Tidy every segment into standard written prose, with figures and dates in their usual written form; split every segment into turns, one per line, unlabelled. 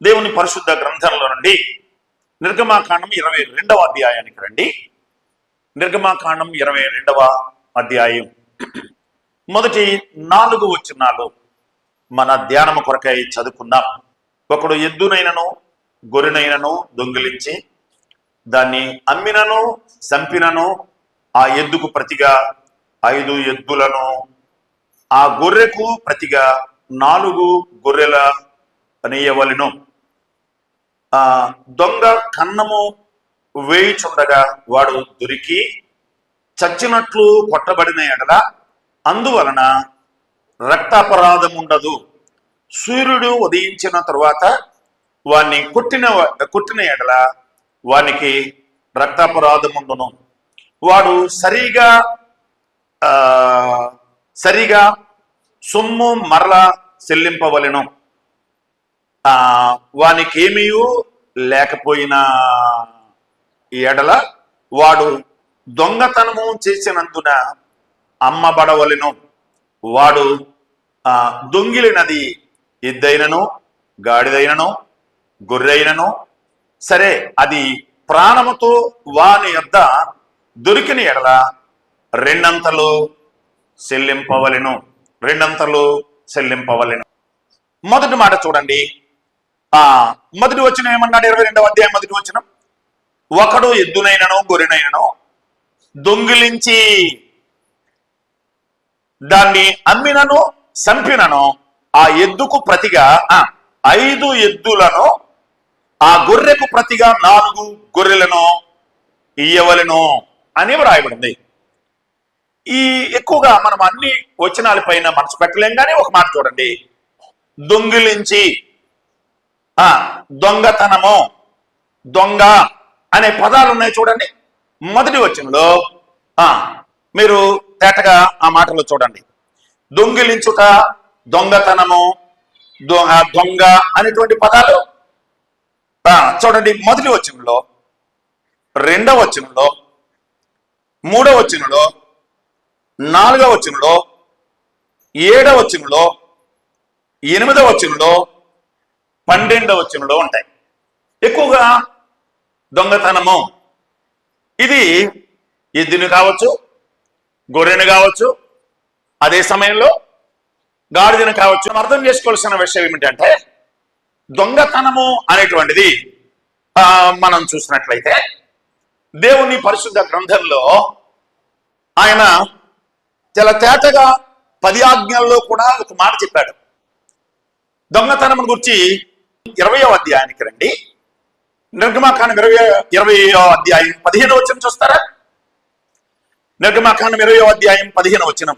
దేవుని పరిశుద్ధ గ్రంథంలో నుండి నిర్గమాకాండం 22వ అధ్యాయానికి రండి. నిర్గమాకాండం 22వ అధ్యాయం మొదటి 4 వచనాలు మన ధ్యానము కొరకై చదువుకుందాం. ఒకడు ఎద్దునైనను గొర్రెనైనను దొంగిలించి దాన్ని అమ్మినను చంపినను ఆ ఎద్దుకు ప్రతిగా 5 ఎద్దులను, ఆ గొర్రెకు ప్రతిగా 4 గొర్రెల నీయవలెను. దొంగ కన్నము వేయుచుండగా వాడు దొరికి చచ్చినట్లు కొట్టబడిన ఎడల అందువలన రక్తాపరాధం ఉండదు. సూర్యుడు ఉదయించిన తరువాత వాణ్ణి కొట్టిన ఎడల వానికి రక్తాపరాధం ఉండును. వాడు సరిగా సొమ్ము మరలా చెల్లింపవలెను. వానికేమీ లేకపోయిన ఎడల వాడు దొంగతనము చేసినందున అమ్మబడవలెను. వాడు దొంగిలినది ఎద్దైనను గాడిదైనను గొర్రెైనను సరే, అది ప్రాణముతో వాని యొద్ద దొరికిన ఎడల 2 అంతలు చెల్లింపవలెను. మొదటి మాట చూడండి. మొదటి వచనం ఏమన్నాడు? 22వ అధ్యాయం మొదటి వచనం, ఒకడు ఎద్దునైనను గొర్రెనైనను దొంగిలించి దాన్ని అమ్మినను చంపినను ఆ ఎద్దుకు ప్రతిగా 5 ఎద్దులను, ఆ గొర్రెకు ప్రతిగా 4 గొర్రెలను ఇయ్యవలెను అని వ్రాయబడింది. ఈ ఎక్కువగా మనం అన్ని వచనాల పైన మనసు పెట్టలేం, కానీ ఒక మాట చూడండి. దొంగిలించి, దొంగతనము, దొంగ అనే పదాలు ఉన్నాయి చూడండి. మొదటి వచనంలో మీరు తేటగా ఆ మాటలో చూడండి. దొంగిలించుట, దొంగతనము, దొంగ అనేటువంటి పదాలు చూడండి. మొదటి వచనంలో, 2వ వచనంలో, 3వ వచనంలో, 4వ వచనంలో, 7వ వచనంలో, 8వ వచనంలో, 12వ వచనంలో ఉంటాయి. ఎక్కువగా దొంగతనము ఇది ఎద్దుని కావచ్చు, గొర్రెను కావచ్చు, అదే సమయంలో గాడిదను కావచ్చు. అర్థం చేసుకోవాల్సిన విషయం ఏమిటంటే, దొంగతనము అనేటువంటిది మనం చూసినట్లయితే దేవుని పరిశుద్ధ గ్రంథంలో ఆయన చాలా తేటగా 10 ఆజ్ఞల్లో కూడా ఒక మాట చెప్పాడు. దొంగతనం గురించి 20వ అధ్యాయానికి రండి. నిర్గమాకాండం 20వ అధ్యాయం 15వ వచనం చూస్తారా? నిర్గమాకాండం 20వ అధ్యాయం 15వ వచనం,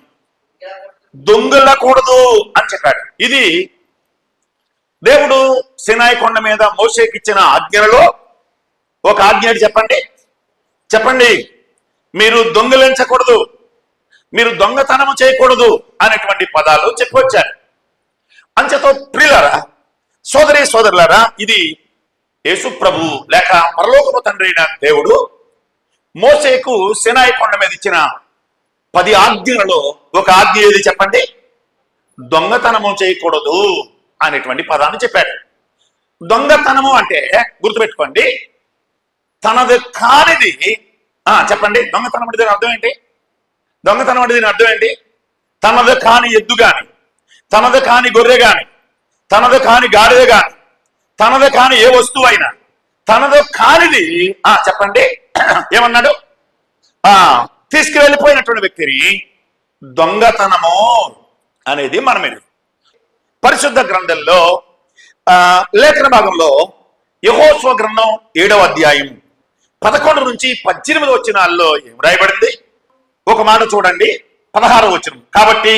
దొంగలకూడదు అని చెప్పాడు. ఇది దేవుడు సినాయి కొండ మీద మోషేకి ఇచ్చిన ఆజ్ఞలలో ఒక ఆజ్ఞ. చెప్పండి, మీరు దొంగలించకూడదు, మీరు దొంగతనము చేయకూడదు అనేటువంటి పదాలు చెప్పొచ్చారు. అంచెతో ప్రియులారా, సోదరులారా, ఇది యేసు ప్రభు లేక పరలోకపు తండ్రి అయిన దేవుడు మోషేకు సినాయి కొండ మీద ఇచ్చిన 10 ఆజ్ఞలలో ఒక ఆజ్ఞ ఏది చెప్పండి? దొంగతనము చేయకూడదు అనేటువంటి పదాన్ని చెప్పాడు. దొంగతనము అంటే గుర్తుపెట్టుకోండి, తనది కానిది. చెప్పండి, దొంగతనం అంటే దీని అర్థం ఏంటి? దొంగతనం అంటే దీని అర్థం ఏంటి? తనది కాని ఎద్దు గాని, తనది కాని గొర్రె గాని, తనది కాని గాడిద గాని, తనది కాని ఏ వస్తువు అయినా, తనది కానిది చెప్పండి ఏమన్నాడు? తీసుకువెళ్ళిపోయినటువంటి వ్యక్తిని దొంగతనము అనేది మనం పరిశుద్ధ గ్రంథంలో లేఖన భాగంలో యెహోషువ గ్రంథం 7వ అధ్యాయం 11 నుంచి 18 వచనాల్లో ఏం రాయబడింది? ఒక మాట చూడండి. 16వ వచనం, కాబట్టి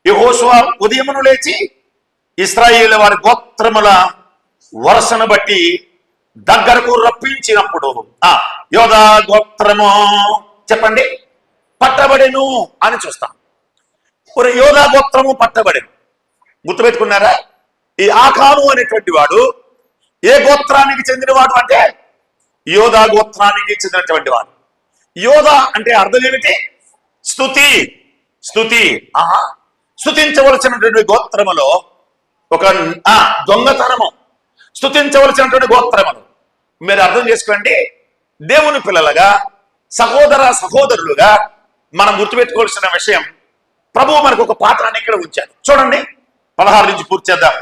యెహోషువ ఉదయమును లేచి ఇశ్రాయేలు వారి గోత్రముల వరుసను బట్టి దగ్గరకు రప్పించినప్పుడు యోధా గోత్రము చెప్పండి పట్టబడెను అని చూస్తాం. యోధా గోత్రము పట్టబడెను. గుర్తుపెట్టుకున్నారా? ఈ ఆకాను అనేటువంటి వాడు ఏ గోత్రానికి చెందినవాడు అంటే యోధా గోత్రానికి చెందినటువంటి వాడు. యోధ అంటే అర్థం ఏమిటి? స్తుతి. స్తుతించవలసినటువంటి గోత్రములో ఒక దొంగతనము, స్తుతించవలసినటువంటి గోత్రములు. మీరు అర్థం చేసుకోండి, దేవుని పిల్లలుగా సహోదర సహోదరులుగా మనం గుర్తుపెట్టుకోవాల్సిన విషయం, ప్రభువు మనకు ఒక పాత్రని ఇక్కడ ఉంచాడు. చూడండి 16 నుంచి పూర్తి చేద్దాం.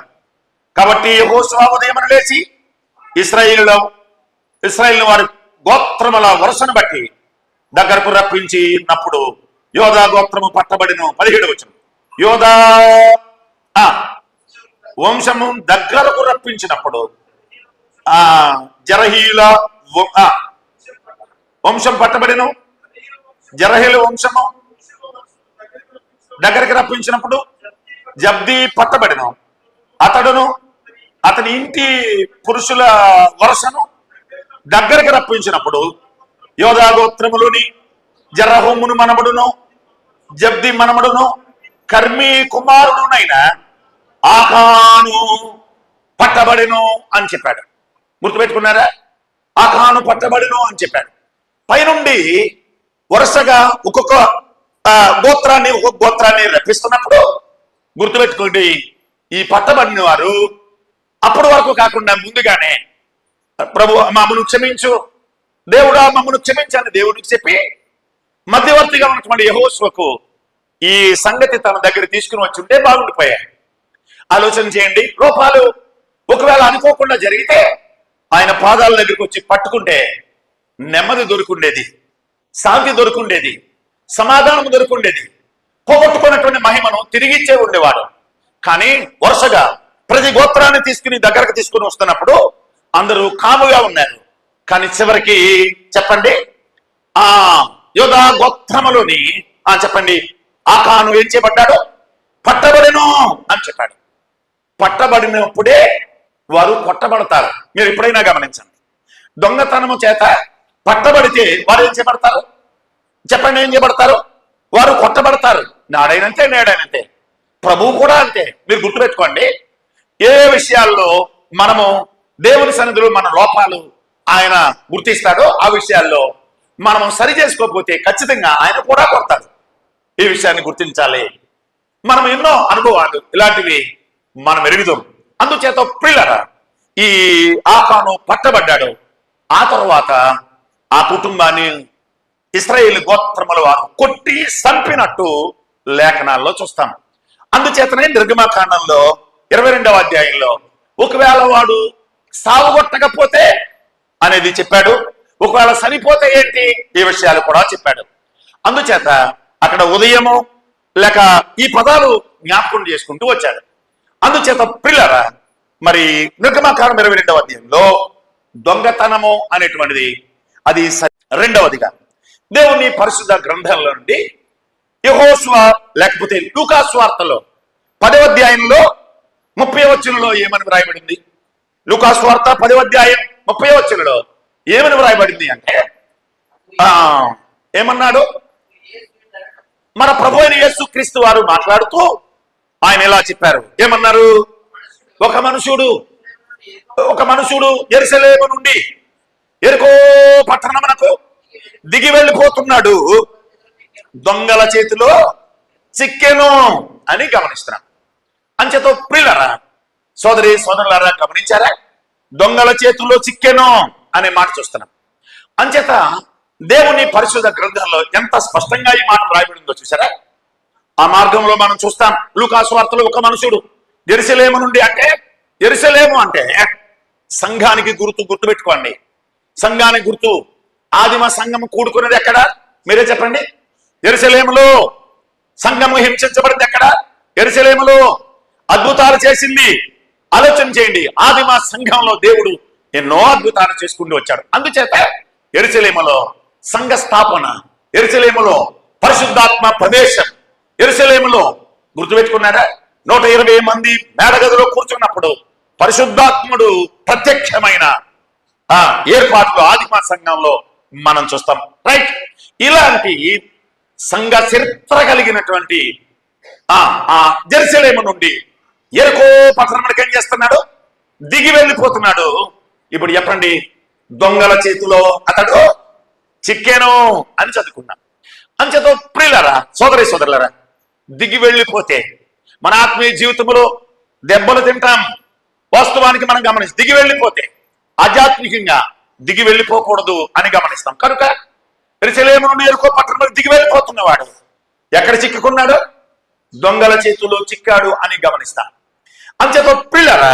కాబట్టి యెహోషువ ఉదయమున లేచి ఇశ్రాయేలు వారి గోత్రముల వరుసను బట్టి దగ్గరకు రప్పించినప్పుడు యోధా గోత్రము పట్టబడిన 17 వచనం. యోధా వంశము దగ్గరకు రప్పించినప్పుడు జరహీల వంశం పట్టబడిన జరహీల వంశము దగ్గరికి రప్పించినప్పుడు జబ్ది పట్టబడిన అతడును అతని ఇంటి పురుషుల వరుసను దగ్గరికి రప్పించినప్పుడు యోధా గోత్రములోని జరహోమును మనమడును జబ్ది మనమడును కర్మీ కుమారుడునైన ఆకాను పట్టబడిను అని చెప్పాడు. గుర్తుపెట్టుకున్నారా? ఆకాను పట్టబడిను అని చెప్పాడు. పైనుండి వరుసగా ఒక్కొక్క గోత్రాన్ని రప్పిస్తున్నప్పుడు గుర్తుపెట్టుకోండి, ఈ పట్టబడిన వారు అప్పటి వరకు కాకుండా ముందుగానే ప్రభు మమ్మను క్షమించు, దేవుడా మమ్మను క్షమించని దేవుడికి చెప్పి మధ్యవర్తిగా ఉన్నటువంటి యెహోషువకు ఈ సంగతి తన దగ్గర తీసుకుని వచ్చి ఉంటే బాగుండిపోయాయి. ఆలోచన చేయండి, లోపాలు ఒకవేళ అనుకోకుండా జరిగితే ఆయన పాదాల దగ్గరికి వచ్చి పట్టుకుంటే నెమ్మది దొరుకుండేది, శాంతి దొరుకుండేది, సమాధానం దొరుకుండేది, పోగొట్టుకున్నటువంటి మహిమను తిరిగిచ్చే ఉండేవాడు. కానీ వరుసగా ప్రతి గోత్రాన్ని దగ్గరకు తీసుకుని వస్తున్నప్పుడు అందరూ కాముగా ఉన్నారు. కానీ చివరికి చెప్పండి, యోధా గోత్రములోని చెప్పండి ఆకాను ఏం చేయబడ్డాడు? పట్టబడిను అని చెప్పాడు. పట్టబడినప్పుడే వారు కొట్టబడతారు. మీరు ఎప్పుడైనా గమనించండి, దొంగతనము చేత పట్టబడితే వారు ఏం చేయబడతారు? చెప్పండి, ఏం చేయబడతారు? వారు కొట్టబడతారు. నాడైనంతే నేడైనంతే, ప్రభువు కూడా అంతే. మీరు గుర్తుపెట్టుకోండి, ఏ విషయాల్లో మనము దేవుని సన్నిధిలో మన లోపాలు ఆయన గుర్తిస్తాడో ఆ విషయాల్లో మనం సరి చేసుకోకపోతే ఖచ్చితంగా ఆయన కూడా కొడతాడు. ఈ విషయాన్ని గుర్తించాలి. మనం ఎన్నో అనుభవాలు ఇలాంటివి మనం ఎరుగుదాం. అందుచేత ప్రియులారా, ఈ ఆకాను పట్టబడ్డాడు. ఆ తర్వాత ఆ కుటుంబాన్ని ఇశ్రాయేలు గోత్రముల వారు కొట్టి చంపినట్టు లేఖనాల్లో చూస్తాం. అందుచేతనే నిర్గమకాండంలో 22వ అధ్యాయంలో ఒకవేళ వాడు సావుగొట్టకపోతే అనేది చెప్పాడు, ఒకవేళ చనిపోతే ఏంటి, ఈ విషయాలు కూడా చెప్పాడు. అందుచేత అక్కడ ఉదయము లేక ఈ పదాలు జ్ఞాపకం చేసుకుంటూ వచ్చాడు. అందుచేత ప్రియులారా, మరి నిర్గమకాండం 22వ అధ్యాయంలో దొంగతనము అనేటువంటిది అది రెండవదిగా దేవుని పరిశుద్ధ గ్రంథంలో నుండి యెహోషువ లేకపోతే లూకా సువార్తలో 10వ అధ్యాయంలో 30వ వచనంలో ఏమని వ్రాయబడింది? లూకా సువార్త 10వ అధ్యాయం 30వ వచనంలో ఏమని వ్రాయబడింది అంటే ఏమన్నాడు? మన ప్రభు అయిన యేసుక్రీస్తు వారు మాట్లాడుతూ ఆయన ఎలా చెప్పారు? ఏమన్నారు? ఒక మనుషుడు యెరూషలేము నుండి యెరికో పట్టణమునకు దిగి వెళ్ళిపోతున్నాడు, దొంగల చేతిలో చిక్కెను అని గమనిస్తున్నాం. అంచేతో ప్రియులారా, సోదరి సోదరులారా, గమనించారా? దొంగల చేతుల్లో చిక్కెను అనే మాట చూస్తున్నాం. అంచేత దేవుని పరిశుద్ధ గ్రంథంలో ఎంత స్పష్టంగా ఈ మాట రాయబడిందో చూసారా? ఆ మార్గంలో మనం చూస్తాం. లూకా సువార్తలో ఒక మనుషుడు యెరూషలేము నుండి, అంటే యెరూషలేము అంటే సంఘానికి గుర్తుపెట్టుకోండి. సంఘానికి గుర్తు. ఆదిమ సంఘం కూడుకున్నది ఎక్కడ? మీరే చెప్పండి. యెరూషలేములో. సంఘము హింసించబడింది ఎక్కడ? యెరూషలేములో. అద్భుతాలు చేసింది. ఆలోచన చేయండి, ఆదిమ సంఘంలో దేవుడు ఎన్నో అద్భుతాలు చేసుకుంటూ వచ్చాడు. అందుచేత యెరూషలేములో సంఘ స్థాపన, యెరూషలేములో పరిశుద్ధాత్మ ప్రవేశం, యెరూషలేములో గుర్తుపెట్టుకున్నారా? 120 మంది మేడగదిలో కూర్చున్నప్పుడు పరిశుద్ధాత్ముడు ప్రత్యక్షమైన ఏర్పాట్లు ఆదిమ సంఘంలో మనం చూస్తాం. రైట్? ఇలాంటి సంఘ చరిత్ర కలిగినటువంటి యెరూషలేము నుండి యెరికో పట్టణానికి ఏం చేస్తున్నాడు? దిగి వెళ్ళిపోతున్నాడు. ఇప్పుడు చెప్పండి, దొంగల చేతిలో అతడు చిక్కెను అని చదువుకున్నాం. అంచేత ప్రియులారా, సోదరి సోదరులారా, దిగి వెళ్ళిపోతే మన ఆత్మీయ జీవితంలో దెబ్బలు తింటాం, వాస్తవానికి మనం గమనించి దిగి వెళ్ళిపోతే ఆధ్యాత్మికంగా దిగి వెళ్ళిపోకూడదు అని గమనిస్తాం. కనుక యెరూషలేము నుండి యెరికో పట్టణంలోకి దిగి వెళ్ళిపోతున్నవాడు ఎక్కడ చిక్కుకున్నాడు? దొంగల చేతుల్లో చిక్కాడు అని గమనిస్తాం. అంచేత పిల్లరా,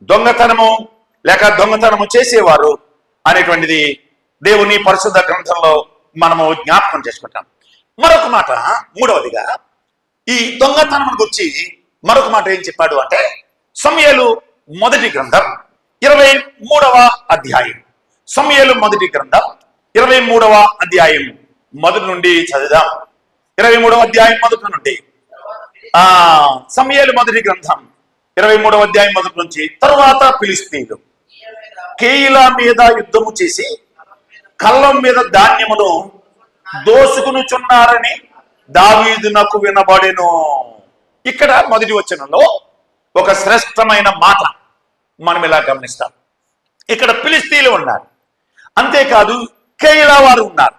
దొంగతనము లేక దొంగతనము చేసేవారు అనేటువంటిది దేవుని పరిశుద్ధ గ్రంథంలో మనము జ్ఞాపకం చేసుకుంటాం. మరొక మాట, మూడవదిగా ఈ దొంగతనం గురించి మరొక మాట ఏం చెప్పాడు అంటే, సమూయేలు మొదటి గ్రంథం 23వ అధ్యాయం. సమూయేలు మొదటి గ్రంథం 23వ అధ్యాయం మొదటి నుండి చదువుదాం. 23వ అధ్యాయం మొదటి నుండి. సమూయేలు మొదటి గ్రంథం 23వ అధ్యాయం మొదటి నుంచి. తరువాత ఫిలిష్తీయులు కేయిలా మీద యుద్ధము చేసి కళ్ళం మీద ధాన్యమును దోసుకునుచున్నారని దావీదునకు వినబడెను. ఇక్కడ మొదటి వచనంలో ఒక శ్రేష్టమైన మాట మనం ఇలా గమనిస్తాం. ఇక్కడ ఫిలిష్తీయులు ఉన్నారు, అంతేకాదు కేయిలా వారు ఉన్నారు.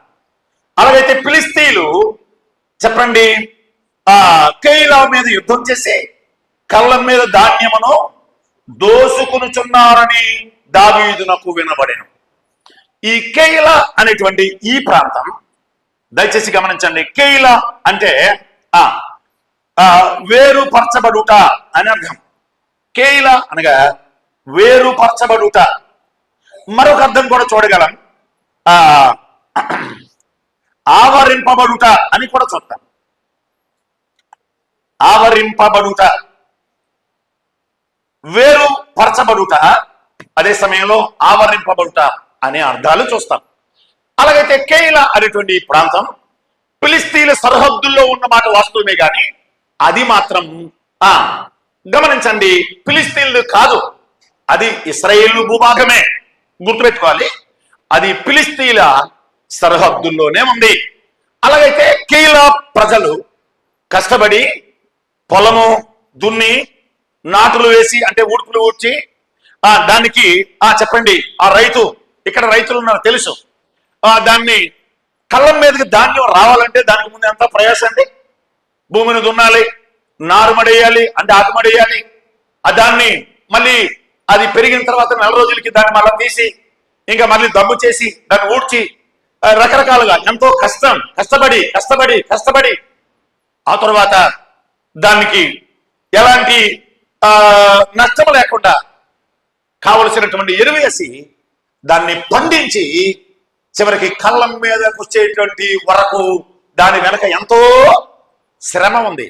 అలాగైతే ఫిలిష్తీయులు చెప్పండి కేయిలా మీద యుద్ధం చేసి కళ్ళం మీద ధాన్యమును దోసుకునుచున్నారని దావీదునకు వినబడెను. ఈ కేయిలా అనేటువంటి ఈ ప్రాంతం దయచేసి గమనించండి. కేయిలా అంటే వేరుపరచబడుట అని అర్థం. కేయిలా అనగా వేరుపరచబడుట. మరొక అర్థం కూడా చూడగలం, ఆవరింపబడుట అని కూడా చూస్తాం. ఆవరింపబడుట, వేరుపరచబడుట, అదే సమయంలో ఆవరింపబడుట అనే అర్థాలు చూస్తాం. అలాగైతే కేయిలా అనేటువంటి ప్రాంతం ఫిలిష్తీయుల సరిహద్దుల్లో ఉన్న మాట వాస్తవమే కానీ అది మాత్రం గమనించండి, ఫిలిష్తీయులు కాదు, అది ఇశ్రాయేలు భూభాగమే. గుర్తుపెట్టుకోవాలి, అది ఫిలిష్తీయుల సరిహద్దుల్లోనే ఉంది. అలాగైతే కేయిలా ప్రజలు కష్టపడి పొలము దున్ని నాటులు వేసి, అంటే ఊడ్పులు ఊడ్చి దానికి చెప్పండి ఆ రైతు, ఇక్కడ రైతులు ఉన్నారు తెలుసు, దాన్ని కళ్ళం మీదకి ధాన్యం రావాలంటే దానికి ముందు ఎంత ప్రయాసం అండి. భూమిని దున్నాలి, నారు మడేయాలి, అంటే ఆకు మడేయాలి, దాన్ని మళ్ళీ అది పెరిగిన తర్వాత 4 రోజులకి దాన్ని మళ్ళీ తీసి ఇంకా మళ్ళీ దమ్ము చేసి దాన్ని ఊడ్చి రకరకాలుగా ఎంతో కష్టపడి ఆ తర్వాత దానికి ఎలాంటి నష్టం లేకుండా కావలసినటువంటి ఎరువేసి దాన్ని పండించి చివరికి కళ్ళం మీద వచ్చేటువంటి వరకు దాని వెనక ఎంతో శ్రమ ఉంది,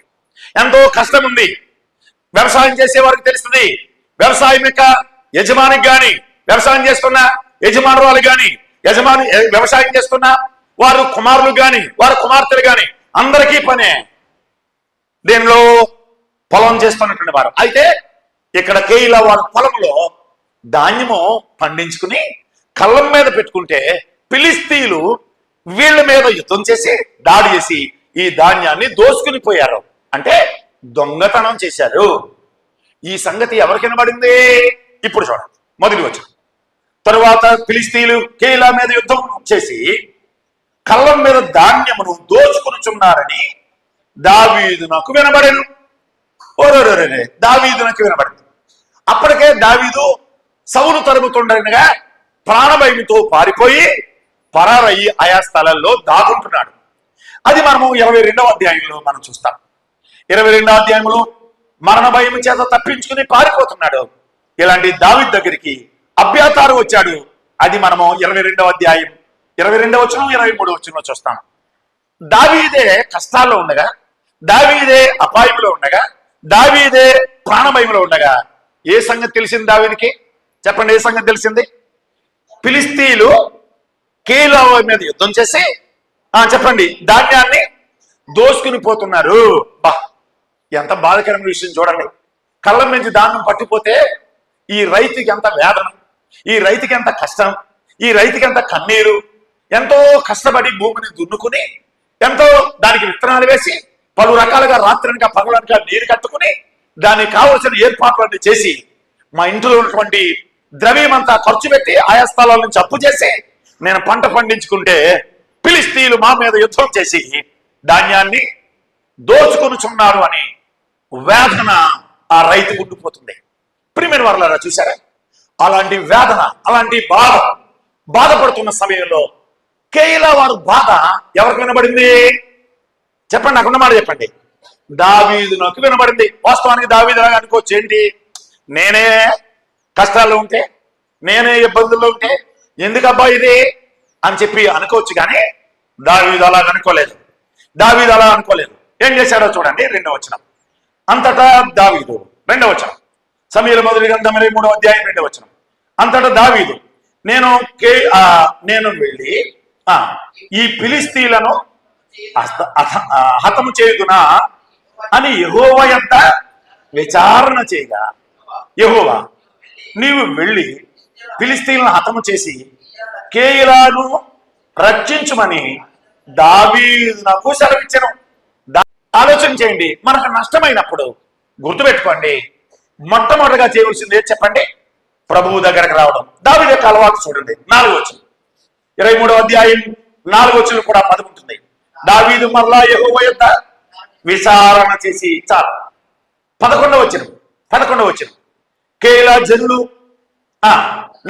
ఎంతో కష్టం ఉంది. వ్యవసాయం చేసేవారికి తెలుస్తుంది. వ్యవసాయం యొక్క యజమానికి గాని, వ్యవసాయం చేస్తున్న యజమానురాలు గాని, వ్యవసాయం చేస్తున్న వారు కుమారులు గాని, వారి కుమార్తెలు గాని అందరికీ పనే దీనిలో పొలం చేస్తున్నటువంటి వారు. అయితే ఇక్కడ కేయిలా వారు పొలంలో ధాన్యము పండించుకుని కళ్ళం మీద పెట్టుకుంటే ఫిలిష్తీయులు వీళ్ళ మీద యుద్ధం చేసి దాడి చేసి ఈ ధాన్యాన్ని దోసుకుని పోయారు, అంటే దొంగతనం చేశారు. ఈ సంగతి ఎవరికి వినబడింది? ఇప్పుడు చూడండి, మొదటి వచనం. తరువాత ఫిలిష్తీయులు కేయిలా మీద యుద్ధం చేసి కళ్ళం మీద ధాన్యమును దోచుకునుచున్నారని దావీదునకు వినబడెను. దావీదునకు వినబడింది. అప్పటికే దావీదు సౌలు తరుముతుండగా ప్రాణభయముతో పారిపోయి పరారయ్యి ఆయా స్థలాల్లో దాగుంటున్నాడు. అది మనము 22వ అధ్యాయంలో మనం చూస్తాం. 22వ అధ్యాయంలో మరణ భయం చేత తప్పించుకుని పారిపోతున్నాడు. ఇలాంటి దావీదు దగ్గరికి అబ్యాతారు వచ్చాడు. అది మనము 22వ అధ్యాయం 22వ వచనం 23వ వచనంలో చూస్తాం. దావీదే కష్టాల్లో ఉండగా, దావీదే అపాయంలో ఉండగా, దావీదే ప్రాణభయంలో ఉండగా ఏ సంగతి తెలిసింది దావీదుకి? చెప్పండి, ఏ సంగతి తెలిసింది? ఫిలిష్తీయులు కేయిలా మీద యుద్ధం చేసి చెప్పండి ధాన్యాన్ని దోసుకుని పోతున్నారు. ఎంత బాధకరమైన విషయం చూడండి. కళ్ళం నుంచి ధాన్యం పట్టిపోతే ఈ రైతుకి ఎంత వేదన, ఈ రైతుకి ఎంత కష్టం, ఈ రైతుకి ఎంత కన్నీరు. ఎంతో కష్టపడి భూమిని దున్నుకుని ఎంతో దానికి విత్తనాలు వేసి పలు రకాలుగా రాత్రనక పగలనక నీరు కట్టుకుని దానికి కావలసిన ఏర్పాట్లన్నీ చేసి మా ఇంట్లో ఉన్నటువంటి ద్రవ్యం అంతా ఖర్చు పెట్టి ఆయా స్థలాల నుంచి అప్పు చేసి నేను పంట పండించుకుంటే ఫిలిష్తీయులు మా మీద యుద్ధం చేసి ధాన్యాన్ని దోచుకొనుచున్నారు అని వేదన ఆ రైతు ఉండిపోతుంది. ప్రియమైన వారలారా, చూశారా? అలాంటి వేదన, అలాంటి బాధపడుతున్న సమయంలో కేయిలా వారు బాధ ఎవరికి వినబడింది? చెప్పండి, నాకున్న మాట చెప్పండి. దావీదునకు వినబడింది. వాస్తవానికి దావీదు అలాగా అనుకోవచ్చు, ఏంటి నేనే కష్టాల్లో ఉంటే, నేనే ఇబ్బందుల్లో ఉంటే ఎందుకబ్బా ఇది అని చెప్పి అనుకోవచ్చు. కానీ దావీదు అలా అనుకోలేదు. ఏం చేశాడో చూడండి, 2వ వచనం. అంతటా దావీదు, 2వ వచనం, సమూయేలు మొదటి గ్రంథం 23వ అధ్యాయం 2వ వచనం. అంతటా దావీదు, నేను వెళ్ళి ఈ ఫిలిష్తీయులను హతము చేయుదునా అని యెహోవా యొద్ద విచారణ చేయగా, యెహోవా నీవు వెళ్ళి ఫిలిష్తీయులను హతము చేసి కేయిలాను రక్షించుమని దావీదునకు సెలవిచ్చెను. ఆలోచన చేయండి. మనకు నష్టమైనప్పుడు గుర్తుపెట్టుకోండి, మొట్టమొదటిగా చేయవలసింది ఏం చెప్పండి? ప్రభువు దగ్గరకు రావడం. దావీదు యొక్క అలవాటు చూడండి. 4వ వచనం, 23వ అధ్యాయం 4వ వచనం కూడా పదం ఉంటుంది. దావీదు మరలా యెహోవా యొద్ద విచారణ చేసి, చాలు. 11వ వచనం, కేయిలా జనులు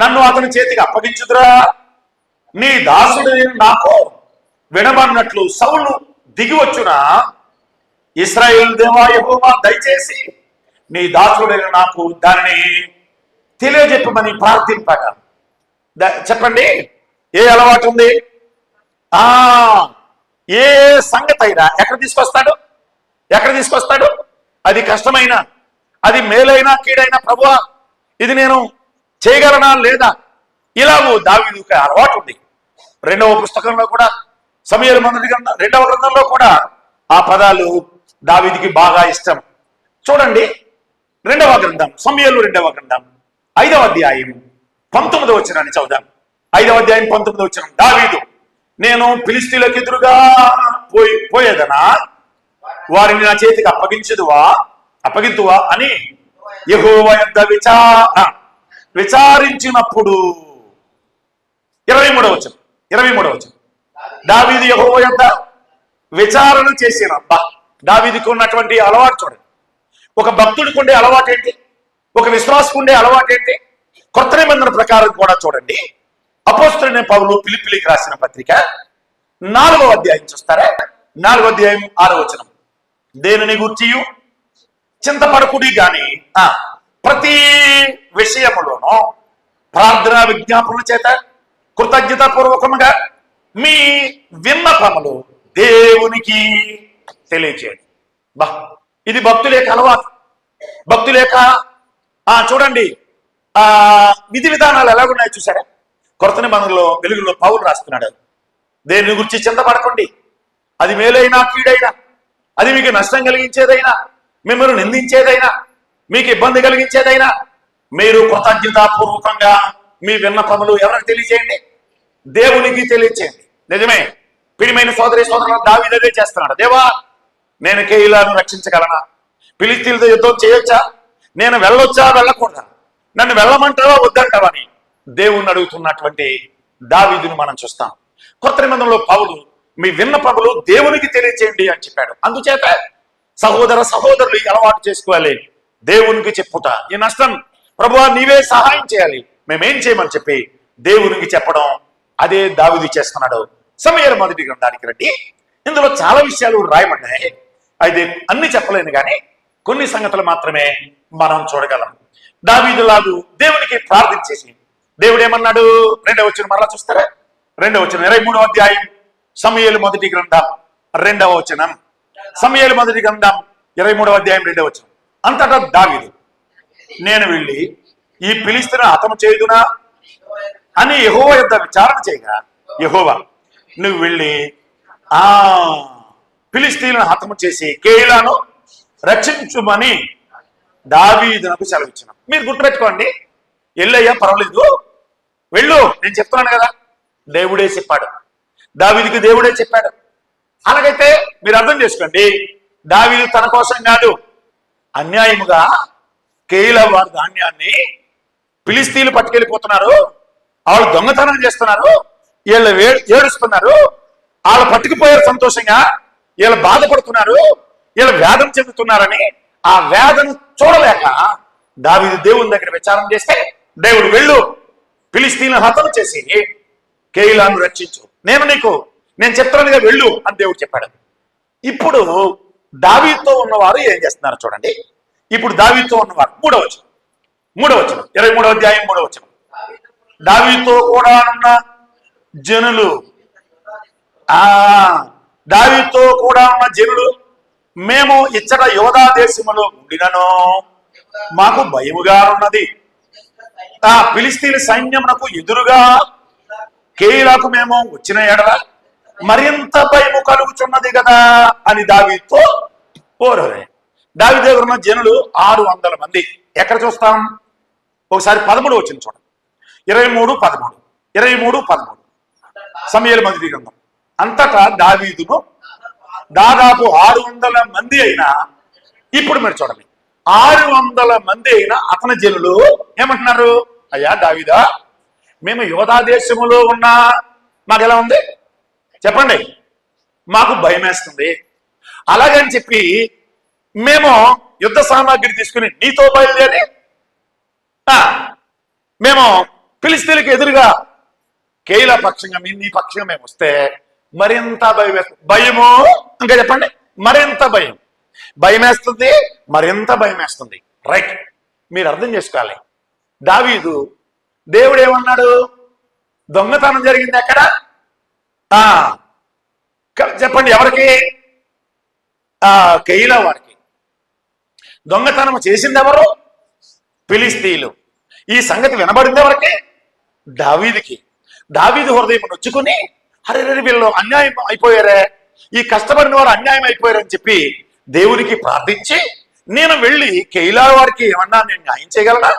నన్ను అతని చేతికి అప్పగించుదురా, నీ దాసుడు నాకు వినబడినట్లు సౌలు దిగివచ్చునా, ఇశ్రాయేలు దేవా యెహోవా దయచేసి నీ దాసుడైన నాకు దానిని తెలియజెప్పమని ప్రార్థింపగా. చెప్పండి, ఏ అలవాటు ఉంది? ఏ సంగతి అయినా ఎక్కడ తీసుకొస్తాడు? అది కష్టమైన, అది మేలైనా కీడైనా, ప్రభువా ఇది నేను చేయగలనా లేదా, ఇలాగూ దావీదుకి అలవాటు ఉంది. 2వ పుస్తకంలో కూడా, సమూయేలు మొదటి గ్రంథం 2వ గ్రంథంలో కూడా ఆ పదాలు దావీదుకి బాగా ఇష్టం. చూడండి, 2వ గ్రంథం, సమూయేలు 2వ గ్రంథం 5వ అధ్యాయం 19వ వచనాన్ని చదువుదాం. 5వ అధ్యాయం 19వ వచనం, దావీదు, నేను ఫిలిష్తీయులకు ఎదురుగా పోయేదనా, వారిని నా చేతికి అప్పగింతువా అని యెహోవా యొద్ద విచారించినప్పుడు. 23వ వచనం, దావీదు యెహోవా యొద్ద విచారణ చేసిన. దావీదుకు ఉన్నటువంటి అలవాటు చూడండి. ఒక భక్తుడికి ఉండే అలవాటు ఏంటి? ఒక విశ్వాసకు ఉండే అలవాటు ఏంటి? కొత్త నిబంధన ప్రకారం కూడా చూడండి. అపోస్తలుడైన పౌలు ఫిలిప్పీయులకు రాసిన పత్రిక 4వ అధ్యాయం చూస్తారా? 4వ అధ్యాయం 6వ వచనం, దేనిని గూర్చియు చింతపడకుడి గాని ప్రతి విషయములోనూ ప్రార్థన విజ్ఞాపనల చేత కృతజ్ఞతాపూర్వకముగా మీ విన్నపములు దేవునికి తెలియచేయండి. ఇది భక్తుల యొక్క అలవాటు. భక్తుల యొక్క చూడండి విధి విధానాలు ఎలాగున్నాయో చూసారా? కొత్త నిబంధనలో వెలుగులో పౌలు రాస్తున్నాడు, దేని గురించి చింతపడకండి, అది మేలైనా కీడైనా, అది మీకు నష్టం కలిగించేదైనా, మిమ్మల్ని నిందించేదైనా, మీకు ఇబ్బంది కలిగించేదైనా, మీరు కృతజ్ఞతాపూర్వకంగా మీ విన్నపములు ఎవరికి తెలియచేయండి? దేవునికి తెలియచేయండి. నిజమే, పిడిమైన సోదరి సోదరులను దావీదు అదే చేస్తున్నాడు. దేవా, నేను కేయిలాను రక్షించగలనా? ఫిలిష్తీయులతో యుద్ధం చేయొచ్చా? నేను వెళ్ళొచ్చా వెళ్ళకూడదా? నన్ను వెళ్ళమంటావా వద్దంటావని దేవుణ్ణి అడుగుతున్నటువంటి దావీదును మనం చూస్తాం. కొత్త నిబంధనలో పౌలు మీ విన్నపములు దేవునికి తెలియచేయండి అని చెప్పాడు. అందుచేత సహోదరులు ఈ అలవాటు చేసుకోవాలి, దేవునికి చెప్పుట. ఈ నష్టం ప్రభువా నీవే సహాయం చేయాలి, మేమేం చేయమని చెప్పి దేవునికి చెప్పడం, అదే దావీదు చేస్తున్నాడు. సమూయేలు మొదటి గ్రంథానికి రండి. ఇందులో చాలా విషయాలు రాయబడ్డాయి. అయితే అన్ని చెప్పలేను కానీ కొన్ని సంగతులు మాత్రమే మనం చూడగలం. దావీదులాగు దేవునికి ప్రార్థించేసి దేవుడు ఏమన్నాడు? 2వ వచనం మరలా చూస్తారా? 2వ వచనం, 23వ అధ్యాయం సమూయేలు మొదటి గ్రంథం 2వ వచనం. సమూయేలు మొదటి గ్రంథం 23వ అధ్యాయం 2వ వచనం. అంతటా దావీదు, నేను వెళ్ళి ఈ ఫిలిష్తీయులను హతము చేయుదునా అని యెహోవా యొద్ద విచారణ చేయగా, యెహోవా నువ్వు వెళ్ళి ఫిలిష్తీయులను హతము చేసి కేయిలాను రక్షించుమని దావీదునకు సెలవిచ్చిన. మీరు గుర్తుపెట్టుకోండి, ఎల్లయ్యా పర్వాలేదు వెళ్ళు, నేను చెప్తున్నాను కదా. దేవుడే చెప్పాడు, దావీదుకి దేవుడే చెప్పాడు. అలాగైతే మీరు అర్థం చేసుకోండి, దావీదు తన కోసం కాదు, అన్యాయముగా కేయిలా వారి ధాన్యాన్ని ఫిలిష్తీయులు పట్టుకెళ్ళిపోతున్నారు, వాళ్ళు దొంగతనం చేస్తున్నారు, వీళ్ళు ఏడుస్తున్నారు, వాళ్ళు పట్టుకుపోయారు సంతోషంగా, వీళ్ళు బాధపడుతున్నారు, వీళ్ళు వేదన చెందుతున్నారని ఆ వేదన చూడలేక దావీదు దేవుని దగ్గర విచారం చేస్తే దేవుడు వెళ్ళు ఫిలిష్తీయులను హతం చేసి కేయిలాను రక్షించు, నేను చెప్తానుగా వెళ్ళు అని దేవుడు చెప్పాడు. ఇప్పుడు దావీదుతో ఉన్నవారు ఏం చేస్తున్నారు చూడండి. ఇప్పుడు దావీదుతో ఉన్నవారు మూడవ వచనం 23వ అధ్యాయం 3వ వచనం. దావీదుతో కూడా ఉన్న జనులు దావీదుతో కూడా ఉన్న జనులు మేము ఇచ్చట యోధా దేశములో ఉండినను మాకు భయముగా ఉన్నది. ఫిలిష్తీయుల సైన్యమునకు ఎదురుగా కేయిలాకు మేము వచ్చిన ఎడల మరింత భయము కలుగుచున్నది కదా అని దావీదుతో కోరారు. దావీదు దగ్గర ఉన్న జనులు 600 మంది. ఎక్కడ చూస్తాం? ఒకసారి 13 వచ్చింది చూడండి. 23:13 సమూయేలు మొదటి గ్రంథం. అంతటా దావీదును దాదాపు 600 మంది అయినా, ఇప్పుడు మీరు చూడండి, 600 మంది అయినా అతని జనులు ఏమంటున్నారు? అయ్యా దావీదా, మేము యోధా దేశములో ఉన్నా మాకు ఎలా ఉంది చెప్పండి, మాకు భయం వేస్తుంది. అలాగని చెప్పి మేము యుద్ధ సామాగ్రి తీసుకుని నీతో బయలుదేరి మేము ఫిలిష్తీయులకు ఎదురుగా కేయిలా పక్షంగా నీ పక్షంగా మేము వస్తే మరింత భయం వేస్తుంది. భయము ఇంకా చెప్పండి, మరింత భయం వేస్తుంది, మరింత భయం వేస్తుంది. రైట్, మీరు అర్థం చేసుకోవాలి. దావీదు దేవుడు ఏమన్నాడు? దొంగతనం జరిగింది ఎక్కడ? చెప్పండి, ఎవరికి? కేయిలా వారికి. దొంగతనం చేసింది ఎవరు? ఫిలిష్తీయులు. ఈ సంగతి వినబడింది ఎవరికి? దావీదుకి. దావీదు హృదయం నొచ్చుకుని అరే వీళ్ళు అన్యాయం అయిపోయారే, ఈ కష్టపడిన వారు అన్యాయం అయిపోయారని చెప్పి దేవునికి ప్రార్థించి, నేను వెళ్ళి కేయిలా వారికి ఏమన్నా నేను న్యాయం చేయగలనా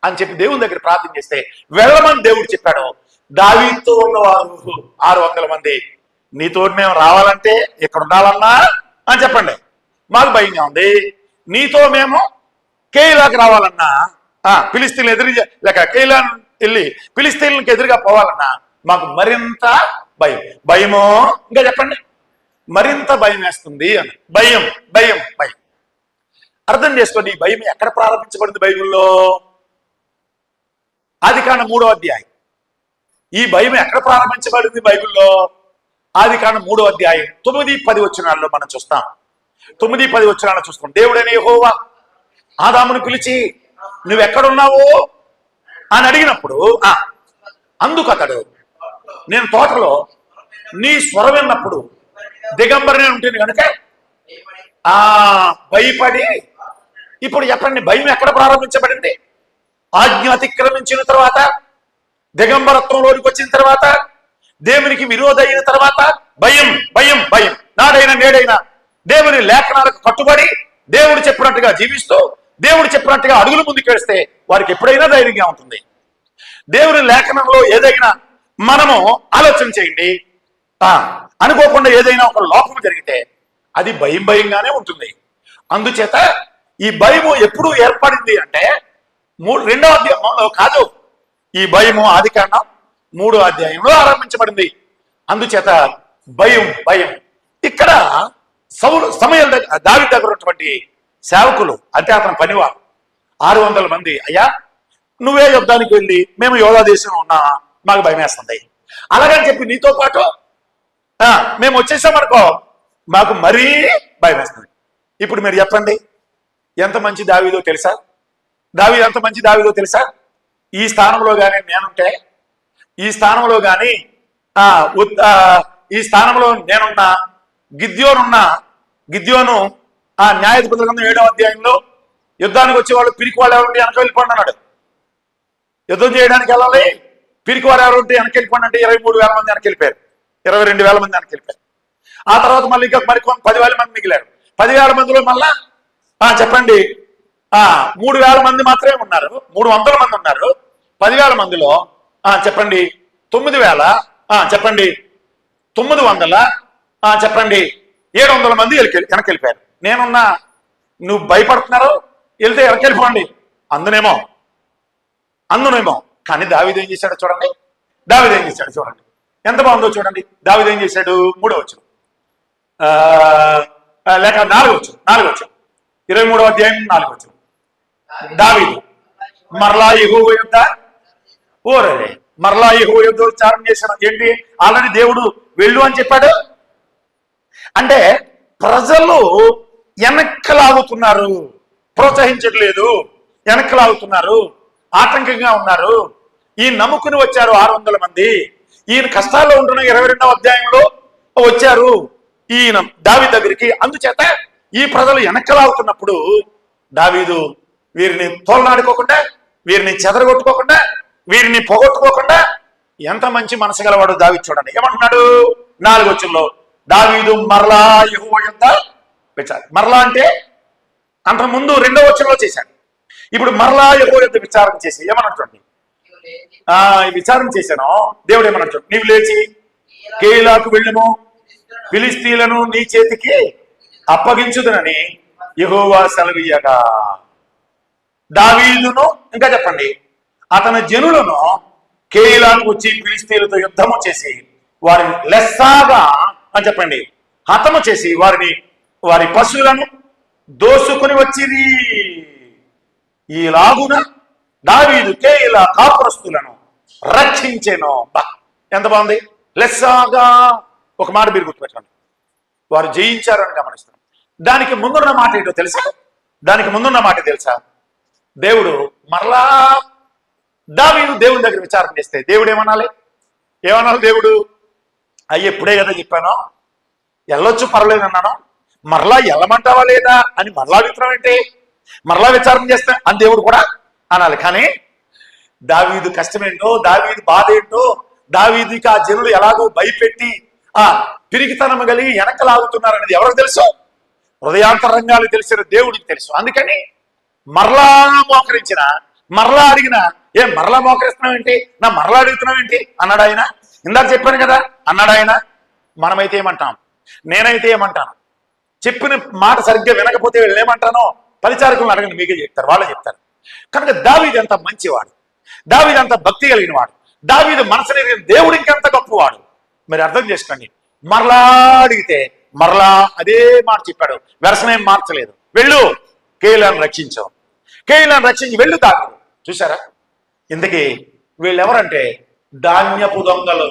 అని చెప్పి దేవుని దగ్గర ప్రార్థన చేస్తే వెళ్ళమని దేవుడు చెప్పాడు. దావీదుతో ఉన్నవారు 600 మంది. నీతో మేము రావాలంటే ఇక్కడ ఉండాలన్నా అని చెప్పండి, మాకు భయంగా ఉంది. నీతో మేము కేయిలాకి రావాలన్నా, ఫిలిష్తీయులను ఎదురు లేక కేయిలాను వెళ్ళి ఫిలిష్తీయులకు ఎదురుగా పోవాలన్నా మాకు మరింత భయమో ఇంకా చెప్పండి, మరింత భయం వేస్తుంది అని. భయం. అర్థం చేసుకోండి, ఈ భయం ఎక్కడ ప్రారంభించబడింది బైబిల్లో? ఆదికాండం 3వ అధ్యాయం. ఈ భయం ఎక్కడ ప్రారంభించబడింది బైబిల్లో? ఆదికాండం 3వ అధ్యాయం 9-10 వచనాల్లో మనం చూస్తాం. 9-10 వచనాల్లో చూస్తాం. దేవుడని యెహోవా ఆదామును పిలిచి నువ్వెక్కడున్నావు అని అడిగినప్పుడు అందుకు అతడు నేను తోటలో నీ స్వరం విన్నప్పుడు దిగంబరనే ఉంటుంది కనుక భయపడి. ఇప్పుడు చెప్పండి, భయం ఎక్కడ ప్రారంభించబడింది? ఆజ్ఞ అతిక్రమించిన తర్వాత, దిగంబరత్వంలోనికి వచ్చిన తర్వాత, దేవునికి విరోధ అయిన తర్వాత భయం. నాడైనా నేడైనా దేవుని లేఖనాలకు కట్టుబడి దేవుడు చెప్పినట్టుగా జీవిస్తూ దేవుడు చెప్పినట్టుగా అడుగులు ముందుకేస్తే వారికి ఎప్పుడైనా ధైర్యంగా ఉంటుంది. దేవుని లేఖనంలో ఏదైనా మనము ఆలోచన చేయండి, అనుకోకుండా ఏదైనా ఒక లోపం జరిగితే అది భయంగానే ఉంటుంది. అందుచేత ఈ భయము ఎప్పుడు ఏర్పడింది అంటే 2వ అధ్యాయంలో కాదు, ఈ భయము ఆదికాండం 3వ అధ్యాయంలో ఆరంభించబడింది. అందుచేత భయం. ఇక్కడ సమూయేలు దావీదు దగ్గర ఉన్నటువంటి సేవకులు అంటే అతని పనివారు 600 మంది. అయ్యా నువ్వే యుద్ధానికి వెళ్ళి మేము యోధా దేశంలో ఉన్నా మాకు భయం వేస్తుంది, అలాగని చెప్పి నీతో పాటు మేము వచ్చేసామనుకో మాకు మరీ భయం వేస్తుంది. ఇప్పుడు మీరు చెప్పండి, ఎంత మంచి దావీదో తెలుసా? దావీదు ఎంత మంచి దావీదో తెలుసా? ఈ స్థానంలో కానీ నేనుంటే, ఈ స్థానంలో కానీ ఈ స్థానంలో నేనున్నా, గిద్యోను న్యాయాధిపతుల గ్రంథం 7వ అధ్యాయంలో యుద్ధానికి వచ్చే వాళ్ళు పిరికి వాళ్ళు ఎవరుంటే వెనక వెళ్ళిపోండి అన్నాడు. యుద్ధం చేయడానికి వెళ్ళాలి, పిరికి వారు ఎవరుంటే వెనక వెళ్ళిపోండి అంటే 23,000 మంది వెనక వెళ్ళిపోయారు, 22,000 మంది వెనక వెళ్ళిపోయారు. ఆ తర్వాత మళ్ళీ ఇంకా మరికొన్ని 10,000 మంది మిగిలారు. 10,000 మందిలో మళ్ళా చెప్పండి 3,000 మంది మాత్రమే ఉన్నారు, 300 మంది ఉన్నారు. 10,000 మందిలో చెప్పండి 9,000 చెప్పండి 900 చెప్పండి 700 మంది వెనక వెళ్ళిపోయారు. నేనున్నా, నువ్వు భయపడుతున్నారు, వెళ్తే వెనక వెళ్ళిపోండి అందునేమో. కానీ దావీదు ఏం చేశాడో చూడండి. ఎంత బాగుందో చూడండి. దావీదు ఏం చేశాడు? 3వ వచనం లేక 4వ వచనం 23వ అధ్యాయం 4వ వచనం. దావీదు మరలా యెహోవా యొద్ద ఓరే మరలా యెహోవా యొద్ద విచారణ చేశాను. ఏంటి, ఆల్రెడీ దేవుడు వెళ్ళు అని చెప్పాడు. అంటే ప్రజలు వెనక్కలాగుతున్నారు, ప్రోత్సహించట్లేదు, వెనక్కలాగుతున్నారు, ఆటంకంగా ఉన్నారు. ఈయన నమ్ముకుని వచ్చారు 600 మంది. ఈయన కష్టాల్లో ఉంటున్న 22వ అధ్యాయంలో వచ్చారు ఈయన దావీదు దగ్గరికి. అందుచేత ఈ ప్రజలు వెనక్కలాగుతున్నప్పుడు దావీదు వీరిని తోలనాడుకోకుండా, వీరిని చెదరగొట్టుకోకుండా, వీరిని పొగొట్టుకోకుండా ఎంత మంచి మనసు గలవాడు దావీదు. చూడండి ఏమంటున్నాడు 4వ వచనంలో, దావీదు మరలా యెహోవా యొద్ద విచారణ. మరలా అంటే అంతకుముందు 2వ వచనంలో చేశాడు. ఇప్పుడు మరలా యెహోవా యొద్ద విచారణ చేసి ఏమనంటండి, విచారణ చేశాను. దేవుడు ఏమనంటాడు, నీవు లేచి కేయిలాకు వెళ్ళుము, ఫిలిష్తీయులను నీ చేతికి అప్పగించుదునని యెహోవా సెలవీయగా. దావీదును ఇంకా చెప్పండి, అతని జనులను కేయిలాకు వచ్చి ఫిలిష్తీయులతో యుద్ధము చేసి వారిని లెస్సాగా అని చెప్పండి హతము చేసి వారి పశువులను దోసుకుని వచ్చిరి. ఈలాగున దావీదు కేయిలా కాపురస్తులను రక్షించెను. ఎంత బాగుంది, లెస్సాగా. ఒక మాట మీరు గుర్తుపెట్టండి, వారు జయించారని గమనిస్తున్నాం. దానికి ముందున్న మాట ఏంటో తెలుసా? దానికి ముందున్న మాట తెలుసా? దేవుడు మరలా దావీదు దేవుని దగ్గర విచారణ చేస్తే దేవుడు ఏమనాలి? దేవుడు అయ్యి ఎప్పుడే కదా చెప్పాను, వెళ్ళొచ్చు పర్లేదు అన్నాను, మరలా వెళ్ళమంటావా లేదా అని మరలా అడుగుతున్నావు ఏంటి, మరలా విచారణ చేస్తే అని దేవుడు కూడా అనాలి. కానీ దావీదు కష్టమేంటో, దావీదు బాధ ఏంటో, దావీదుకి ఆ జనులు ఎలాగో భయపెట్టి పిరికితనం కలిగి వెనకలాగుతున్నారనేది ఎవరికి తెలుసు? హృదయాంతరంగాలు తెలిసిన దేవుడికి తెలుసు. అందుకని మరలా మోకరించిన, మరలా అడిగిన, మరలా మోకరిస్తున్నావు ఏంటి, నా మరలా అడుగుతున్నావు ఏంటి అన్నాడు ఆయన. ఇందాక చెప్పాను కదా అన్నాడు ఆయన. మనమైతే ఏమంటాం, నేనైతే ఏమంటాను, చెప్పిన మాట సరిగ్గా వినకపోతే వీళ్ళు ఏమంటానో పరిచారకులను అడగండి, మీకే చెప్తారు, వాళ్ళే చెప్తారు. కనుక దావీదు ఎంత మంచివాడు, దావీదు అంత భక్తి కలిగిన వాడు, దావీదు మనసుని దేవుడు ఇంకెంత గొప్పవాడు. మీరు అర్థం చేసుకోండి. మరలా అడిగితే మరలా అదే మాట చెప్పాడు, వెరసనేం మార్చలేదు. వెళ్ళు కేయిలాను రక్షించావు, కేయిలాను రక్షించి వెళ్ళు దావీదు. చూసారా, ఇంతకీ వీళ్ళు ఎవరంటే ధాన్యపు దొంగలు.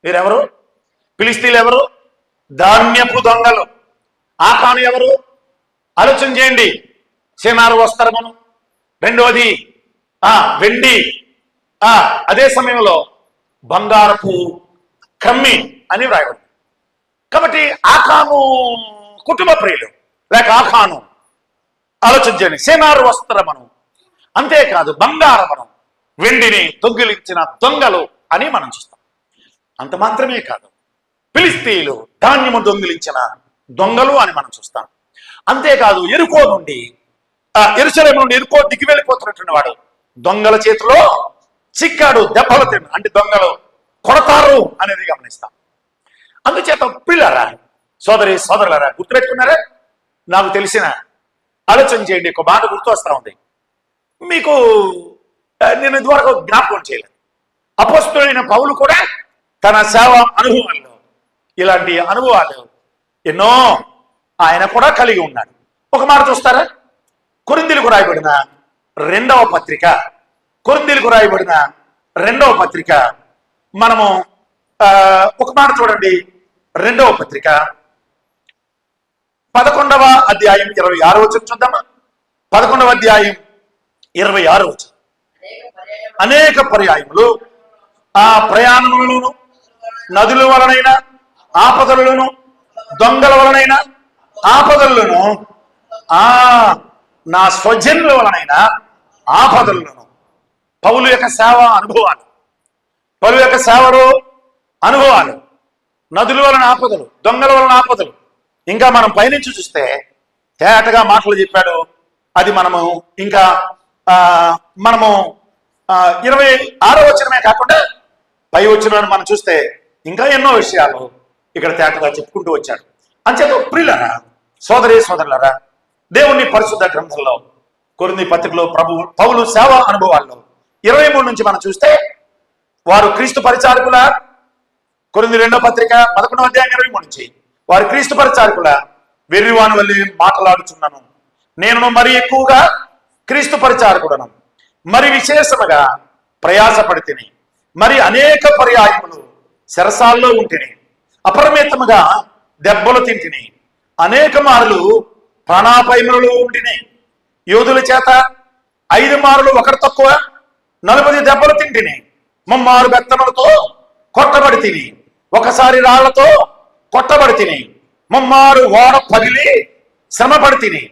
వీరెవరు? ఫిలిష్తీయులు ఎవరు? ధాన్యపు దొంగలు. ఆకాను ఎవరు? ఆలోచన చేయండి. సేనారు వస్త్రమును, రెండోది వెండి, అదే సమయంలో బంగారపు కమ్మి అని వ్రాయబడి. కాబట్టి ఆకాను కుటుంబ ప్రియులు, లేక ఆకాను ఆలోచన చేయండి. సేనారు వస్త్రమును, అంతేకాదు బంగారమును వెండిని దొంగిలించిన దొంగలు అని మనం చూస్తాం. అంత మాత్రమే కాదు, ఫిలిష్తీయులు ధాన్యము దొంగిలించిన దొంగలు అని మనం చూస్తాం. అంతేకాదు ఎరుకో నుండి యెరూషలేము నుండి ఎరుకో దిగి వెళ్ళిపోతున్నటువంటి వాడు దొంగల చేతిలో చిక్కాడు, దెబ్బలు తిన్న, అంటే దొంగలు కొడతారు అనేది గమనిస్తాం. అందుచేత పిల్లరా, సోదరులారా, గుర్తుపెట్టుకున్నారా? నాకు తెలిసిన ఆలోచన చేయండి. ఒక మాట గుర్తు వస్తా ఉంది మీకు, నేను ఇదివరకు జ్ఞాపకం చేయలేదు. అపోస్తలుడైన పౌలు కూడా తన సేవ అనుభవాల్లో ఇలాంటి అనుభవాలు ఎన్నో ఆయన కూడా కలిగి ఉన్నాడు. ఒక మాట చూస్తారా? కొరింథీయులకు రాయబడిన 2వ పత్రిక, కొరింథీయులకు రాయబడిన 2వ పత్రిక, మనము ఒక మాట చూడండి. 2వ పత్రిక 11వ అధ్యాయం 26వ వచనం చూద్దామా? 11వ అధ్యాయం 26వ వచనం. అనేక పర్యాయములు ఆ ప్రయాణములను, నదుల వలనైన ఆపదలను, దొంగల వలనైన ఆపదలను, నా స్వజనుల వలనైన ఆపదలను. పౌలు యొక్క సేవ అనుభవాలు, పౌలు యొక్క సేవలో అనుభవాలు, నదుల వలన ఆపదలు, దొంగల వలన ఆపదలు. ఇంకా మనం పైనుంచి చూస్తే తేటగా మాటలు చెప్పాడు. అది మనము ఇంకా మనము 26వ వచనమే కాకుండా పై వచనాన్ని మనం చూస్తే ఇంకా ఎన్నో విషయాలు ఇక్కడ తేటగా చెప్పుకుంటూ వచ్చాడు. అంచేత ప్రియులారా, సోదరులారా, దేవుని పరిశుద్ధ గ్రంథంలో కొరింథీ పత్రికలో పౌలు సేవ అనుభవాల్లో 23 నుంచి మనం చూస్తే వారు క్రీస్తు పరిచారకుల, కొరింథీ 2వ పత్రిక 11వ అధ్యాయం 23 నుంచి, వారు క్రీస్తు పరిచారకుల, వెర్రివాని వల్లే మాట్లాడుచున్నాను, నేను మరి ఎక్కువగా క్రీస్తు పరిచారకుడను, మరి విశేషముగా ప్రయాసపడితిని, మరి అనేక పర్యాయములు శరసాల్లో ఉంటిని, అపరిమితముగా దెబ్బలు తింటిని, అనేక మార్లు ప్రాణాపాయములలో ఉంటిని, యోధుల చేత 5 మార్లు ఒకటి తక్కువ 40 దెబ్బలు తింటిని, ముమ్మారు బెత్తములతో కొట్టబడి తిని, ఒకసారి రాళ్లతో కొట్టబడి తిని, ముమ్మారు ఓడ పగిలి శ్రమపడి తిని,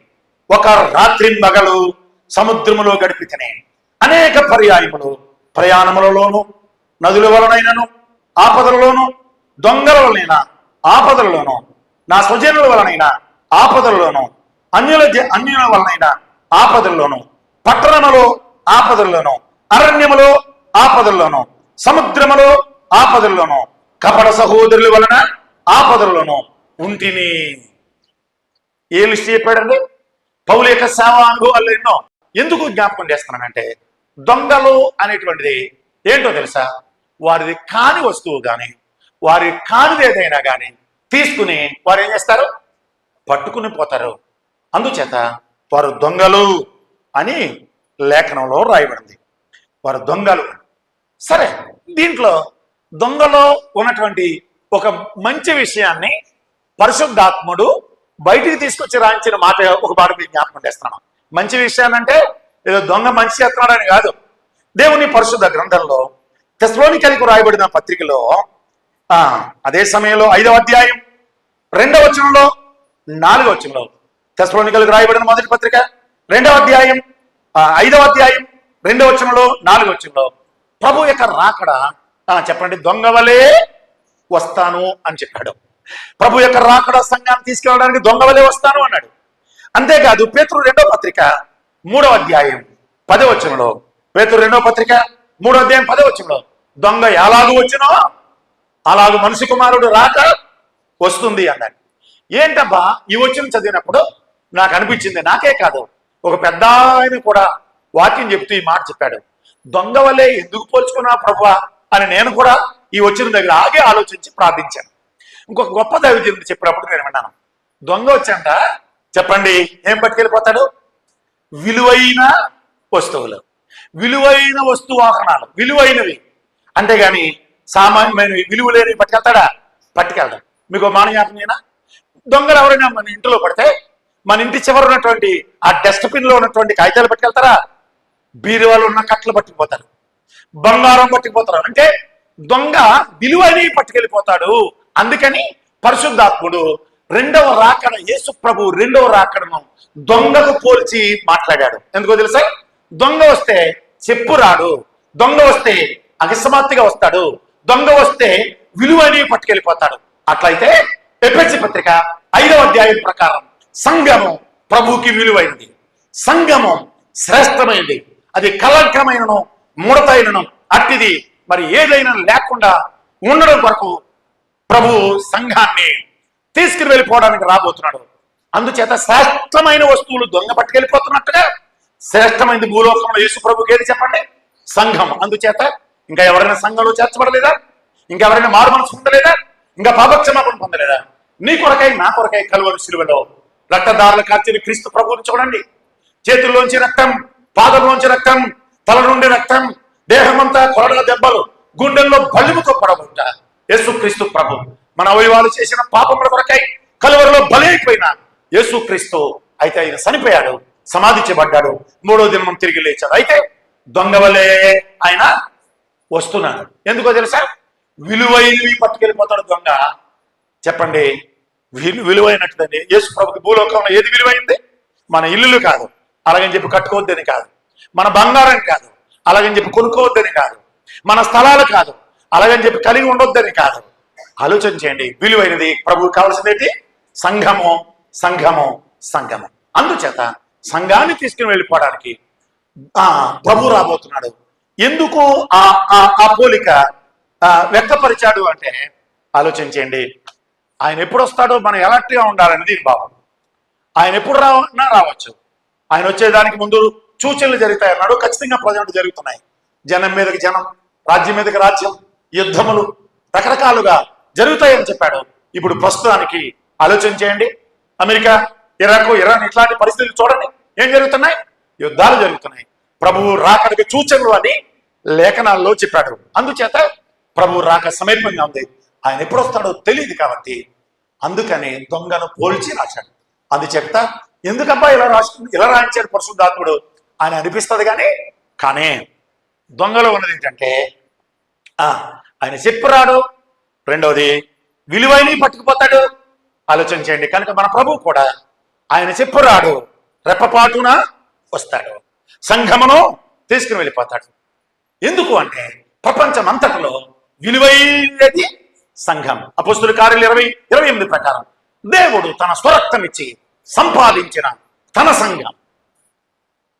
ఒక రాత్రి మగలు సముద్రములో గడిపి తిని, అనేక పర్యాయములు ప్రయాణములలోను, నదుల వలనైనను ఆపదలలోను, దొంగల వలనైనా ఆపదలలోను, నా స్వజనుల వలనైనా ఆపదలలోను, అన్యుల వలనైనా ఆపదల్లోను, పట్టణములో ఆపదల్లోను, అరణ్యములో ఆపదల్లోను, సముద్రములో ఆపదల్లోను, కపట సహోదరుల వలన ఆపదల్లోను ఉంటిని. ఏ లిస్ట్ చెప్పాడండి? పౌలు యొక్క సేవా అనుభవాలు ఎన్నో. ఎందుకు జ్ఞాపకం చేస్తున్నానంటే, దొంగలు అనేటువంటిది ఏంటో తెలుసా? వారిది కాని వస్తువు కానీ, వారి కానిది ఏదైనా కానీ తీసుకుని వారు ఏం చేస్తారు? పట్టుకుని పోతారు. అందుచేత వారు దొంగలు అని లేఖనంలో రాయబడింది. వారు దొంగలు. సరే, దీంట్లో దొంగలో ఉన్నటువంటి ఒక మంచి విషయాన్ని పరిశుద్ధాత్ముడు బయటికి తీసుకొచ్చి రాయించిన మాట ఒక మాట మీకు జ్ఞాపకం చేస్తున్నాను. మంచి విషయాన్ని అంటే ఏదో దొంగ మంచి చేస్తున్నాడని కాదు. దేవుని పరిశుద్ధ గ్రంథంలో తెస్సలోనికైలకు రాయబడిన పత్రికలో అదే సమయంలో 5వ అధ్యాయం 2వ వచనంలో 4వ వచనంలో, తెస్సలోనికైలకు రాయబడిన మొదటి పత్రిక 2వ అధ్యాయం 5వ అధ్యాయం 2వ వచనంలో 4వ వచనంలో ప్రభు యొక్క రాకడ చెప్పండి, దొంగ వలే వస్తాను అని చెప్పాడు. ప్రభు యొక్క రాకడ సంఘాన్ని తీసుకెళ్ళడానికి దొంగ వలే వస్తాను అన్నాడు. అంతేకాదు పేతురు 2వ పత్రిక 3వ అధ్యాయం 10వ వచనంలో, పేతురు 2వ పత్రిక 3వ అధ్యాయం 10వ వచనంలో, దొంగ ఎలాగూ వచ్చినో అలాగూ మనిషి కుమారుడు రాక వస్తుంది అన్నాడు. ఏంటబ్బా ఈ వచనం చదివినప్పుడు నాకు అనిపించింది, నాకే కాదు ఒక పెద్ద ఆయన కూడా వాక్యం చెప్తూ ఈ మాట చెప్పాడు, దొంగ వల్లే ఎందుకు పోల్చుకున్నా ప్రభువా అని నేను కూడా ఈ వచ్చిన దగ్గర ఆగే ఆలోచించి ప్రార్థించాను. ఇంకొక గొప్ప దైవజనుడు చెప్పినప్పుడు నేను విన్నాను, దొంగ వచ్చంట చెప్పండి ఏం పట్టుకెళ్ళిపోతాడు? విలువైన వస్తువులు, విలువైన వస్తువాహనాలు, విలువైనవి. అంతేగాని సామాన్యమైన విలువ లేని పట్టుకెళ్తాడా? పట్టుకెళ్తాడు. మీకు మాట జ్ఞాపకమేనా? దొంగలు ఎవరైనా మన ఇంటిలో పడితే మన ఇంటి చివర ఉన్నటువంటి ఆ డస్ట్బిన్ లో ఉన్నటువంటి కాగితాలు పట్టుకెళ్తారా? బీరువాలో ఉన్న కట్టలు పట్టుకుపోతారు, బంగారం పట్టుకుపోతారు. అంటే దొంగ విలువైనవి పట్టుకెళ్ళిపోతాడు. అందుకని పరిశుద్ధాత్ముడు 2వ రాకడ, యేసు ప్రభు 2వ రాకడను దొంగకు పోల్చి మాట్లాడాడు. ఎందుకో తెలుసా? దొంగ వస్తే చెప్పు రాడు, దొంగ వస్తే అకస్మాత్తుగా వస్తాడు, దొంగ వస్తే విలువైనవి పట్టుకెళ్ళిపోతాడు. అట్లయితే ఎఫెసీ పత్రిక 5వ అధ్యాయం ప్రకారం సంఘము ప్రభుకి విలువైనది, సంఘము శ్రేష్టమైనది, అది కలంకమైనను ముడతైనను అట్టిది మరి ఏదైనా లేకుండా ఉండడం కొరకు ప్రభు సంఘాన్ని తీసుకుని వెళ్ళిపోవడానికి రాబోతున్నాడు. అందుచేత శ్రేష్టమైన వస్తువులు దొంగ పట్టుకెళ్ళిపోతున్నట్టుగా శ్రేష్టమైనది భూలోకంలో యేసు ప్రభుకి ఏది చెప్పండి? సంఘం. అందుచేత ఇంకా ఎవరైనా సంఘంలో చేర్చబడలేదా? ఇంకెవరైనా మారు మనసు పొందలేదా? ఇంకా పాపక్షమాపణ పొందలేదా? నీ కొరకై నా కొరకై కలువరి శిలువలో రక్తదారులు కార్చిన క్రీస్తు ప్రభువుని చూడండి. చేతుల్లోంచి రక్తం, పాదంలోంచి రక్తం, తల నుండి రక్తం, దేహమంతా కొరడా దెబ్బలు, గుండెల్లో బలిముతో పడబుట్ట యేసు క్రీస్తు ప్రభు మన అవయవాలు చేసిన పాపముల కొరకై కలువరిలో బలైపోయిన యేసు క్రీస్తు అయితే ఆయన చనిపోయాడు, సమాధించబడ్డాడు, 3వ దినం తిరిగి లేచాడు. అయితే దొంగ వలే ఆయన వస్తున్నాడు. ఎందుకో తెలుసా? విలువైనవి పట్టుకెళ్ళిపోతాడు దొంగ. చెప్పండి, విలువైనట్టుదండి. యేసు ప్రభుకి భూలోకంలో ఏది విలువైంది? మన ఇల్లులు కాదు, అలాగని చెప్పి కట్టుకోవద్దని కాదు, మన బంగారం కాదు, అలాగని చెప్పి కొనుక్కోవద్దని కాదు, మన స్థలాలు కాదు, అలాగని చెప్పి కలిగి ఉండొద్దని కాదు. ఆలోచన చేయండి. విలువైనది ప్రభువుకి కావాల్సిందేంటి? సంఘము, సంఘము, సంఘము. అందుచేత సంఘాన్ని తీసుకుని వెళ్ళిపోవడానికి ప్రభు రాబోతున్నాడు. ఎందుకు ఆ పోలిక వ్యక్తపరిచాడు అంటే ఆలోచన చేయండి. ఆయన ఎప్పుడు వస్తాడో మనం ఎలాంటిగా ఉండాలని దీని భావం. ఆయన ఎప్పుడు రావచ్చు. ఆయన వచ్చేదానికి ముందు సూచనలు జరుగుతాయి అన్నాడు. ఖచ్చితంగా ప్రజెంట్ జరుగుతున్నాయి. జనం మీదకి జనం, రాజ్యం మీదకి రాజ్యం, యుద్ధములు రకరకాలుగా జరుగుతాయని చెప్పాడు. ఇప్పుడు ప్రస్తుతానికి ఆలోచన చేయండి. అమెరికా ఇరాన్ ఇట్లాంటి పరిస్థితులు చూడండి ఏం జరుగుతున్నాయి, యుద్ధాలు జరుగుతున్నాయి. ప్రభువు రాకడికి సూచనలు అని లేఖనాల్లో చెప్పాడు. అందుచేత ప్రభువు రాక సమీపంగా ఉంది, ఆయన ఎప్పుడు వస్తాడో తెలియదు. కాబట్టి అందుకని దొంగను పోల్చి రాశాడు. అందుచేత ఎందుకబ్బా ఇలా రాయించాడు పరిశుద్ధాత్ముడు అని అనిపిస్తుంది. కానీ దొంగలో ఉన్నది ఏంటంటే ఆయన చెప్పరాడు, రెండవది విలువైన పట్టుకుపోతాడు. ఆలోచన చేయండి. కనుక మన ప్రభువు కూడా ఆయన చెప్పరాడు, రెప్పపాటున వస్తాడు, సంఘమును తీసుకుని వెళ్ళిపోతాడు. ఎందుకు అంటే ప్రపంచం అంతటిలో విలువైనది సంఘం. అపొస్తలుల కార్యాలు 20:28 ప్రకారం దేవుడు తన స్వరక్తం ఇచ్చి సంపాదించిన తన సంఘం.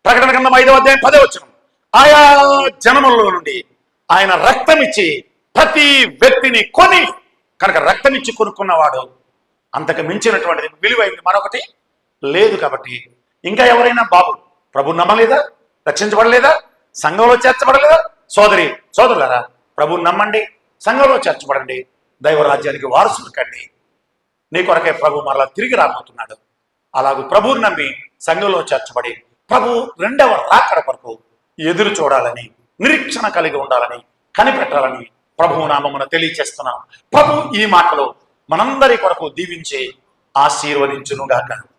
ప్రకటన గ్రంథం 5వ అధ్యాయం 10వ వచనం, ఆయా జనములలో నుండి ఆయన రక్తం ఇచ్చి ప్రతి వ్యక్తిని కొని, కనుక రక్తం ఇచ్చి కొనుక్కున్నవాడు అంతకు మించినటువంటిది విలువైంది మరొకటి లేదు. కాబట్టి ఇంకా ఎవరైనా బాబు ప్రభు నమ్మలేదా, రక్షించబడలేదా, సంఘంలో చేర్చబడలేదా? సోదరులారా, ప్రభు నమ్మండి, సంఘంలో చేర్చబడండి, దైవరాజ్యానికి వారసులు కండి. నీ కొరకే ప్రభు మరలా తిరిగి రాబోతున్నాడు. అలాగూ ప్రభువుని నమ్మి సంఘంలో చేర్చబడి ప్రభు రెండవ రాకడ కొరకు ఎదురు చూడాలని, నిరీక్షణ కలిగి ఉండాలని, కనిపెట్టాలని ప్రభువు నామమున తెలియచేస్తున్నాం. ప్రభు ఈ మాటలు మనందరి కొరకు దీవించి ఆశీర్వదించునుగాక.